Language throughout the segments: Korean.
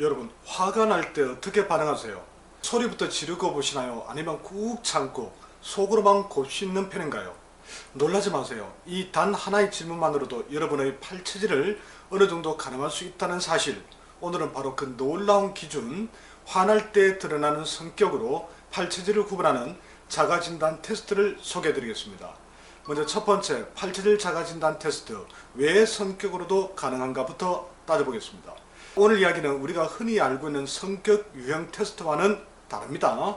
여러분, 화가 날 때 어떻게 반응하세요? 소리부터 지르고 보시나요? 아니면 꾹 참고 속으로만 곱씹는 편인가요? 놀라지 마세요. 이 단 하나의 질문만으로도 여러분의 팔체질을 어느 정도 가늠할 수 있다는 사실, 오늘은 바로 그 놀라운 기준, 화날 때 드러나는 성격으로 팔체질을 구분하는 자가진단 테스트를 소개해 드리겠습니다. 먼저 첫 번째, 팔체질 자가진단 테스트, 왜 성격으로도 가능한가부터 따져보겠습니다. 오늘 이야기는 우리가 흔히 알고 있는 성격 유형 테스트와는 다릅니다.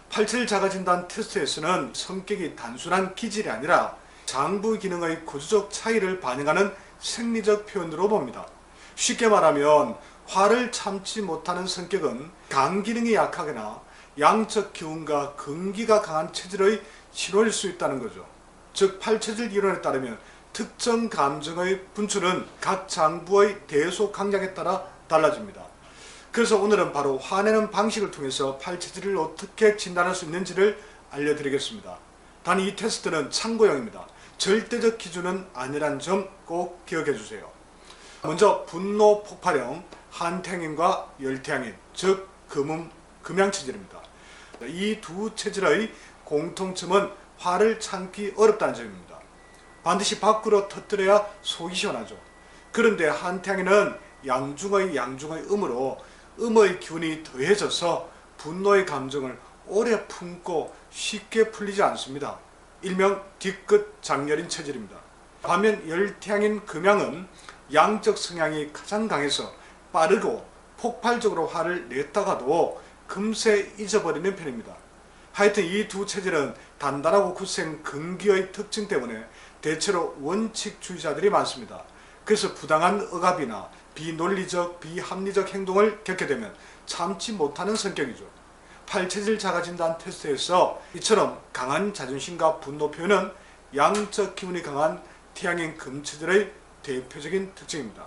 팔체질 자가진단 테스트에서는 성격이 단순한 기질이 아니라 장부 기능의 구조적 차이를 반영하는 생리적 표현으로 봅니다. 쉽게 말하면 화를 참지 못하는 성격은 간 기능이 약하거나 양적 기운과 근기가 강한 체질의 신호일 수 있다는 거죠. 즉, 팔체질 이론에 따르면 특정 감정의 분출은 각 장부의 대소 강약에 따라 달라집니다. 그래서 오늘은 바로 화내는 방식을 통해서 팔체질을 어떻게 진단할 수 있는지를 알려드리겠습니다. 단 이 테스트는 참고용입니다. 절대적 기준은 아니란 점 꼭 기억해 주세요. 먼저 분노 폭발형 한태양인과 열태양인, 즉 금양체질입니다. 이 두 체질의 공통점은 화를 참기 어렵다는 점입니다. 반드시 밖으로 터뜨려야 속이 시원하죠. 그런데 한태양인은 양중의 음으로 음의 기운이 더해져서 분노의 감정을 오래 품고 쉽게 풀리지 않습니다. 일명 뒤끝 장렬인 체질입니다. 반면 열태양인 금양은 양적 성향이 가장 강해서 빠르고 폭발적으로 화를 냈다가도 금세 잊어버리는 편입니다. 하여튼 이 두 체질은 단단하고 굳센 근기의 특징 때문에 대체로 원칙주의자들이 많습니다. 그래서 부당한 억압이나 비논리적, 비합리적 행동을 겪게 되면 참지 못하는 성격이죠. 팔체질 자가진단 테스트에서 이처럼 강한 자존심과 분노 표현은 양적 기운이 강한 태양인 금체질의 대표적인 특징입니다.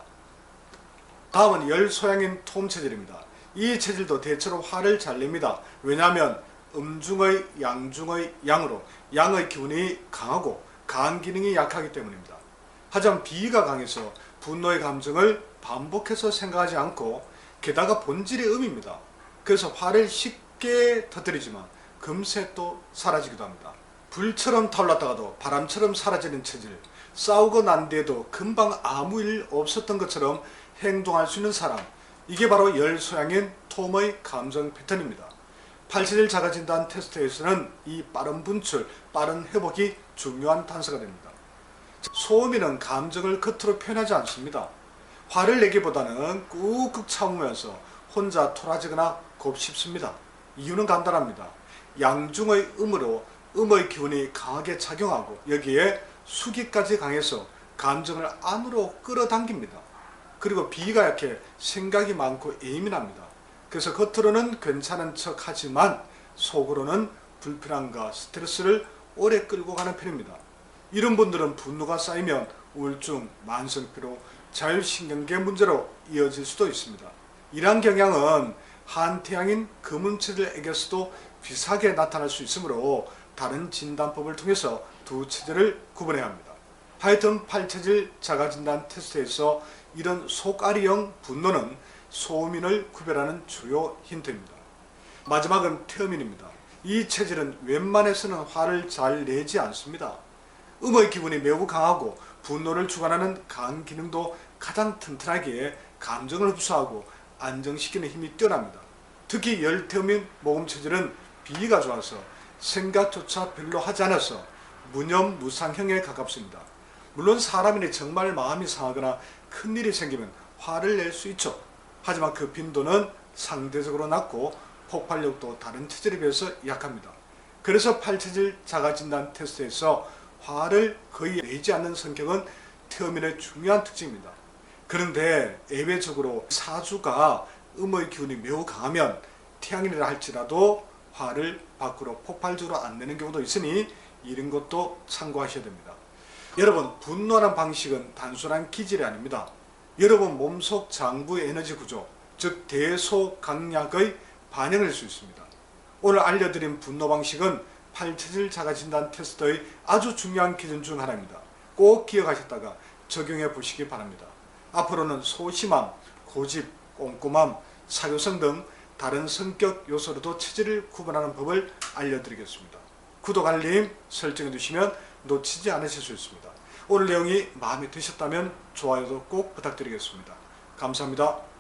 다음은 열소양인 톰체질입니다. 이 체질도 대체로 화를 잘 냅니다. 왜냐하면 음중의 양중의 양으로 양의 기운이 강하고 간 기능이 약하기 때문입니다. 하지만 비위가 강해서 분노의 감정을 반복해서 생각하지 않고, 게다가 본질이 음입니다. 그래서 화를 쉽게 터뜨리지만 금세 또 사라지기도 합니다. 불처럼 타올랐다가도 바람처럼 사라지는 체질, 싸우고 난 뒤에도 금방 아무 일 없었던 것처럼 행동할 수 있는 사람, 이게 바로 열소양인 톰의 감정 패턴입니다. 팔체질 자가진단 테스트에서는 이 빠른 분출, 빠른 회복이 중요한 단서가 됩니다. 소음이는 감정을 겉으로 표현하지 않습니다. 화를 내기보다는 꾹꾹 참으면서 혼자 토라지거나 곱씹습니다. 이유는 간단합니다. 양중의 음으로 음의 기운이 강하게 작용하고 여기에 수기까지 강해서 감정을 안으로 끌어당깁니다. 그리고 비위가 약해 생각이 많고 예민합니다. 그래서 겉으로는 괜찮은 척 하지만 속으로는 불편함과 스트레스를 오래 끌고 가는 편입니다. 이런 분들은 분노가 쌓이면 우울증, 만성피로, 자율신경계 문제로 이어질 수도 있습니다. 이러한 경향은 한태양인 금운체질에게서도 비슷하게 나타날 수 있으므로 다른 진단법을 통해서 두 체질을 구분해야 합니다. 하여튼 팔체질 자가진단 테스트에서 이런 속앓이형 분노는 소음인을 구별하는 주요 힌트입니다. 마지막은 태음인입니다. 이 체질은 웬만해서는 화를 잘 내지 않습니다. 음의 기분이 매우 강하고 분노를 주관하는 간 기능도 가장 튼튼하기에 감정을 흡수하고 안정시키는 힘이 뛰어납니다. 특히 열태음인 모음체질은 비위가 좋아서 생각조차 별로 하지 않아서 무념무상형에 가깝습니다. 물론 사람이 정말 마음이 상하거나 큰일이 생기면 화를 낼 수 있죠. 하지만 그 빈도는 상대적으로 낮고 폭발력도 다른 체질에 비해서 약합니다. 그래서 팔체질 자가진단 테스트에서 화를 거의 내지 않는 성격은 태음인의 중요한 특징입니다. 그런데 예외적으로 사주가 음의 기운이 매우 강하면 태양인이라 할지라도 화를 밖으로 폭발적으로 안 내는 경우도 있으니 이런 것도 참고하셔야 됩니다. 여러분, 분노하는 방식은 단순한 기질이 아닙니다. 여러분 몸속 장부의 에너지 구조, 즉 대소강약의 반영일 수 있습니다. 오늘 알려드린 분노 방식은 팔체질 자가진단 테스트의 아주 중요한 기준 중 하나입니다. 꼭 기억하셨다가 적용해 보시기 바랍니다. 앞으로는 소심함, 고집, 꼼꼼함, 사교성 등 다른 성격 요소로도 체질을 구분하는 법을 알려드리겠습니다. 구독, 알림 설정해 두시면 놓치지 않으실 수 있습니다. 오늘 내용이 마음에 드셨다면 좋아요도 꼭 부탁드리겠습니다. 감사합니다.